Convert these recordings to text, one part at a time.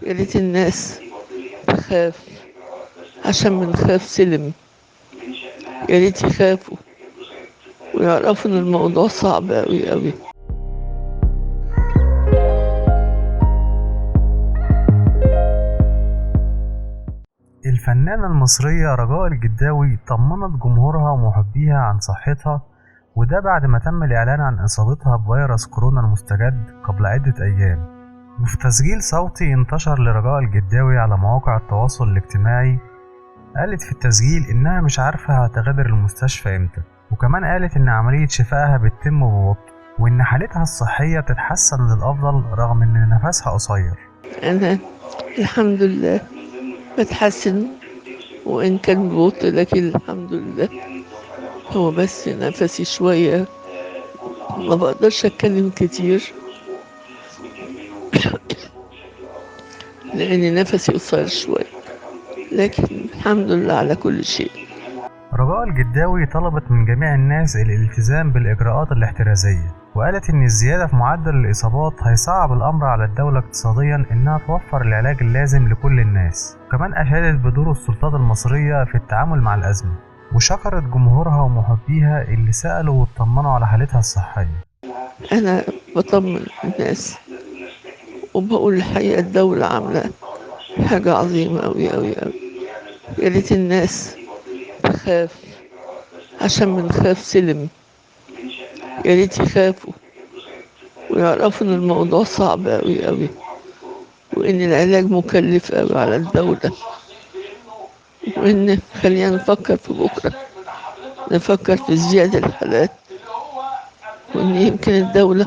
يا ريت الناس تخاف عشان بنخاف سلم. يا ريت يخافوا ويعرفوا ان الموضوع صعب اوي اوي. الفنانة المصرية رجاء الجداوي طمنت جمهورها ومحبيها عن صحتها، وده بعد ما تم الإعلان عن إصابتها بفيروس كورونا المستجد قبل عدة أيام. وفي تسجيل صوتي انتشر لرجاء الجداوي على مواقع التواصل الاجتماعي، قالت في التسجيل إنها مش عارفة هتغادر المستشفى إمتى، وكمان قالت إن عملية شفائها بتتم ببطء، وإن حالتها الصحية بتتحسن للأفضل رغم إن نفسها قصير. انا الحمد لله بتحسن، وان كان ببطء لكن الحمد لله. هو بس نفسي شوية، ما بقدرش اتكلم كتير لان نفسي قصير شوية، لكن الحمد لله على كل شيء. رجاء الجداوي طلبت من جميع الناس الالتزام بالإجراءات الاحترازية، وقالت إن الزيادة في معدل الإصابات هيصعب الأمر على الدولة اقتصاديا إنها توفر العلاج اللازم لكل الناس. كمان أشادت بدور السلطات المصرية في التعامل مع الأزمة، وشكرت جمهورها ومحبيها اللي سألوا واطمنوا على حالتها الصحية. انا بطمن الناس وبقول الحقيقة الدولة عاملة حاجة عظيمة أوي أوي أوي. يا ريت الناس تخاف عشان بنخاف سلم. يا ريت يخافوا ويعرفوا إن الموضوع صعب أوي أوي، وإن العلاج مكلف أوي على الدولة، وإن خلينا نفكر في بكرة، نفكر في زيادة الحالات، وإن يمكن الدولة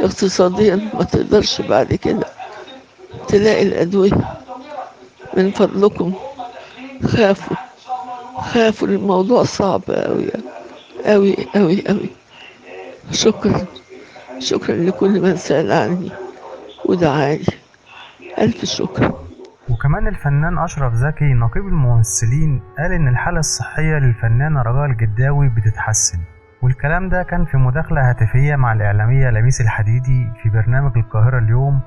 اقتصاديا ما تقدرش بعد كده تلاقي الأدوية. من فضلكم خافوا، خافوا، الموضوع صعب أوي أوي أوي أوي. شكرا، شكرا لكل من سأل عني ودعاني، ألف شكر. وكمان الفنان أشرف زكي نقيب الممثلين قال إن الحالة الصحية للفنانة رجاء الجداوي بتتحسن، والكلام ده كان في مداخلة هاتفية مع الإعلامية لميس الحديدي في برنامج القاهرة اليوم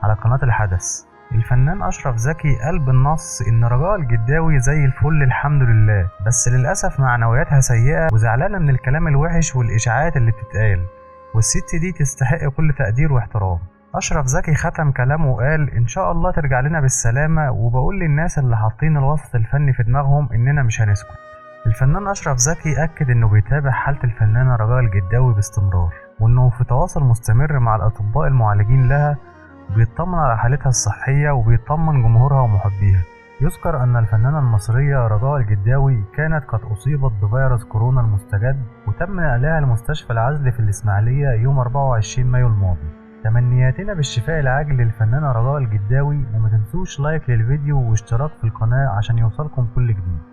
على قناة الحدث. الفنان أشرف زكي قال بالنص إن رجاء الجداوي زي الفل الحمد لله، بس للأسف معنوياتها سيئة وزعلانة من الكلام الوحش والإشاعات اللي بتتقال، والست دي تستحق كل تقدير واحترام. أشرف زكي ختم كلامه وقال إن شاء الله ترجع لنا بالسلامة، وبقول للناس اللي حاطين الوسط الفني في دماغهم إننا مش هنسكت. الفنان أشرف زكي أكد إنه بيتابع حالة الفنانة رجاء الجداوي باستمرار، وإنه في تواصل مستمر مع الأطباء المعالجين لها، بيطمن على حالتها الصحية وبيطمن جمهورها ومحبيها. يذكر أن الفنانة المصرية رجاء الجداوي كانت قد أصيبت بفيروس كورونا المستجد، وتم نقلها لمستشفى العزل في الإسماعيلية يوم 24 مايو الماضي. تمنياتنا بالشفاء العاجل للفنانة رجاء الجداوي، وما تنسوش لايك للفيديو واشتراك في القناة عشان يوصلكم كل جديد.